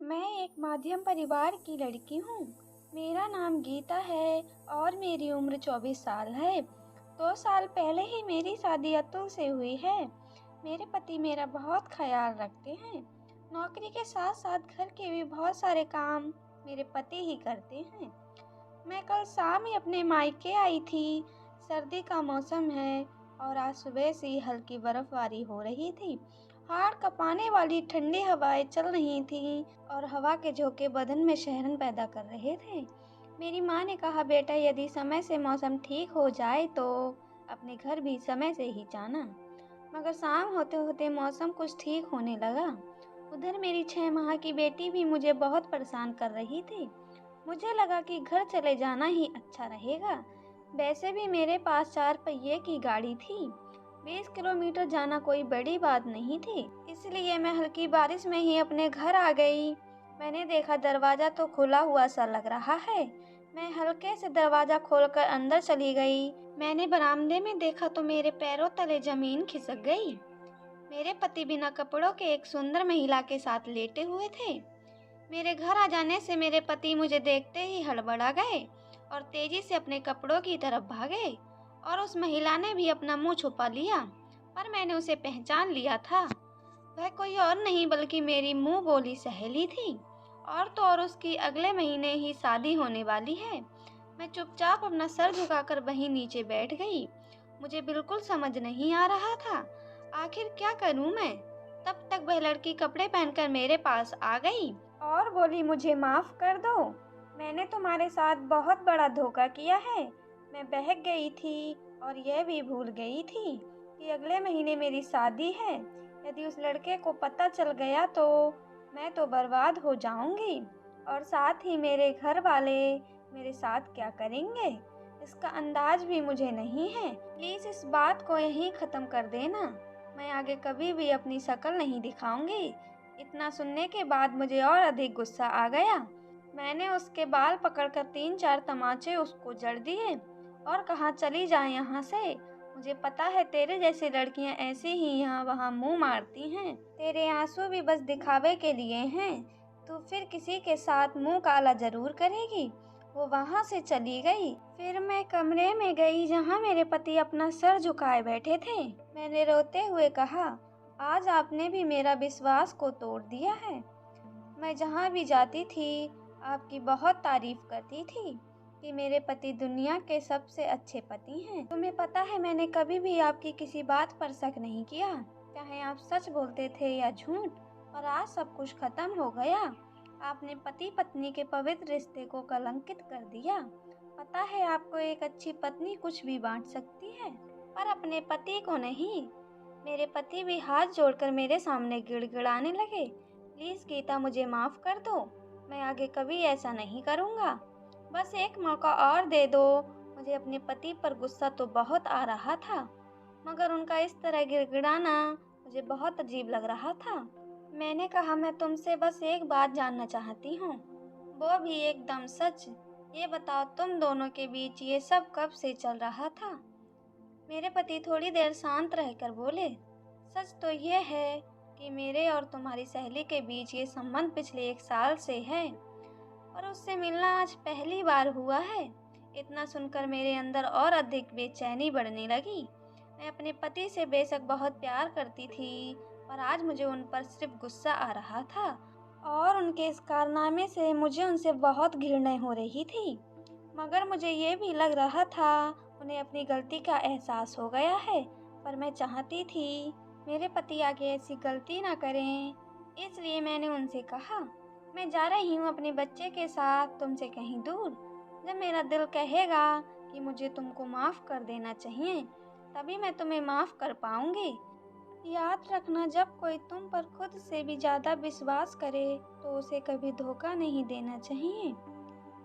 मैं एक मध्यम परिवार की लड़की हूँ। मेरा नाम गीता है और मेरी उम्र 24 साल है। 2 साल पहले ही मेरी शादी अतुल से हुई है। मेरे पति मेरा बहुत ख्याल रखते हैं। नौकरी के साथ साथ घर के भी बहुत सारे काम मेरे पति ही करते हैं। मैं कल शाम ही अपने मायके आई थी। सर्दी का मौसम है और आज सुबह से ही हल्की बर्फबारी हो रही थी। हाड़ कांपने वाली ठंडी हवाएं चल रही थीं और हवा के झोंके बदन में शहरन पैदा कर रहे थे। मेरी माँ ने कहा, बेटा यदि समय से मौसम ठीक हो जाए तो अपने घर भी समय से ही जाना। मगर शाम होते होते मौसम कुछ ठीक होने लगा। उधर मेरी 6 माह की बेटी भी मुझे बहुत परेशान कर रही थी। मुझे लगा कि घर चले जाना ही अच्छा रहेगा। वैसे भी मेरे पास 4 पहिए की गाड़ी थी। 20 किलोमीटर जाना कोई बड़ी बात नहीं थी, इसलिए मैं हल्की बारिश में ही अपने घर आ गई। मैंने देखा दरवाज़ा तो खुला हुआ सा लग रहा है। मैं हल्के से दरवाज़ा खोलकर अंदर चली गई। मैंने बरामदे में देखा तो मेरे पैरों तले जमीन खिसक गई। मेरे पति बिना कपड़ों के एक सुंदर महिला के साथ लेटे हुए थे। मेरे घर आ जाने से मेरे पति मुझे देखते ही हड़बड़ा गए और तेजी से अपने कपड़ों की तरफ भागे और उस महिला ने भी अपना मुंह छुपा लिया, पर मैंने उसे पहचान लिया था। वह कोई और नहीं बल्कि मेरी मुंह बोली सहेली थी और तो और उसकी अगले महीने ही शादी होने वाली है। मैं चुपचाप अपना सर झुकाकर वहीं नीचे बैठ गई। मुझे बिल्कुल समझ नहीं आ रहा था आखिर क्या करूं मैं। तब तक वह लड़की कपड़े पहनकर मेरे पास आ गई और बोली, मुझे माफ़ कर दो, मैंने तुम्हारे साथ बहुत बड़ा धोखा किया है। मैं बहक गई थी और यह भी भूल गई थी कि अगले महीने मेरी शादी है। यदि उस लड़के को पता चल गया तो मैं तो बर्बाद हो जाऊंगी और साथ ही मेरे घर वाले मेरे साथ क्या करेंगे, इसका अंदाज भी मुझे नहीं है। प्लीज़ इस बात को यहीं ख़त्म कर देना। मैं आगे कभी भी अपनी शक्ल नहीं दिखाऊंगी। इतना सुनने के बाद मुझे और अधिक गुस्सा आ गया। मैंने उसके बाल पकड़कर 3-4 तमाचे उसको जड़ दिए और कहा, चली जा यहाँ से। मुझे पता है तेरे जैसी लड़कियां ऐसे ही यहाँ वहाँ मुंह मारती हैं। तेरे आंसू भी बस दिखावे के लिए हैं। तू फिर किसी के साथ मुंह काला जरूर करेगी। वो वहाँ से चली गई। फिर मैं कमरे में गई जहाँ मेरे पति अपना सर झुकाए बैठे थे। मैंने रोते हुए कहा, आज आपने भी मेरा विश्वास को तोड़ दिया है। मैं जहाँ भी जाती थी आपकी बहुत तारीफ करती थी कि मेरे पति दुनिया के सबसे अच्छे पति हैं। तुम्हें पता है मैंने कभी भी आपकी किसी बात पर शक नहीं किया, चाहे आप सच बोलते थे या झूठ। और आज सब कुछ खत्म हो गया। आपने पति पत्नी के पवित्र रिश्ते को कलंकित कर दिया। पता है आपको एक अच्छी पत्नी कुछ भी बांट सकती है, पर अपने पति को नहीं। मेरे पति भी हाथ जोड़कर मेरे सामने गिड़गिड़ाने लगे। प्लीज़ गीता, मुझे माफ़ कर दो। मैं आगे कभी ऐसा नहीं करूँगा। बस एक मौका और दे दो। मुझे अपने पति पर गुस्सा तो बहुत आ रहा था, मगर उनका इस तरह गिड़गिड़ाना मुझे बहुत अजीब लग रहा था। मैंने कहा, मैं तुमसे बस एक बात जानना चाहती हूँ, वो भी एकदम सच। ये बताओ तुम दोनों के बीच ये सब कब से चल रहा था? मेरे पति थोड़ी देर शांत रहकर बोले, सच तो ये है कि मेरे और तुम्हारी सहेली के बीच ये संबंध पिछले 1 साल से है और उससे मिलना आज पहली बार हुआ है। इतना सुनकर मेरे अंदर और अधिक बेचैनी बढ़ने लगी। मैं अपने पति से बेशक बहुत प्यार करती थी, पर आज मुझे उन पर सिर्फ गुस्सा आ रहा था और उनके इस कारनामे से मुझे उनसे बहुत घृणा हो रही थी। मगर मुझे ये भी लग रहा था उन्हें अपनी गलती का एहसास हो गया है, पर मैं चाहती थी मेरे पति आगे ऐसी गलती ना करें। इसलिए मैंने उनसे कहा, मैं जा रही हूँ अपने बच्चे के साथ तुमसे कहीं दूर। जब मेरा दिल कहेगा कि मुझे तुमको माफ़ कर देना चाहिए, तभी मैं तुम्हें माफ़ कर पाऊँगी। याद रखना, जब कोई तुम पर खुद से भी ज़्यादा विश्वास करे तो उसे कभी धोखा नहीं देना चाहिए,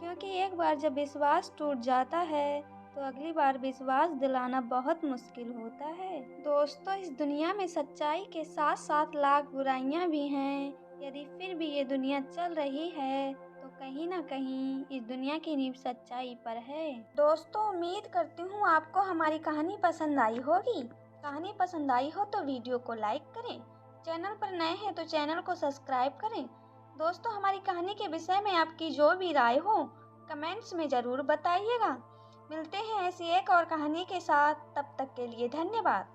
क्योंकि एक बार जब विश्वास टूट जाता है तो अगली बार विश्वास दिलाना बहुत मुश्किल होता है। दोस्तों, इस दुनिया में सच्चाई के साथ साथ लाख बुराइयां भी हैं। यदि फिर भी ये दुनिया चल रही है तो कहीं ना कहीं इस दुनिया की नींव सच्चाई पर है। दोस्तों, उम्मीद करती हूँ आपको हमारी कहानी पसंद आई होगी। कहानी पसंद आई हो तो वीडियो को लाइक करें। चैनल पर नए हैं तो चैनल को सब्सक्राइब करें। दोस्तों, हमारी कहानी के विषय में आपकी जो भी राय हो कमेंट्स में ज़रूर बताइएगा। मिलते हैं ऐसी एक और कहानी के साथ, तब तक के लिए धन्यवाद।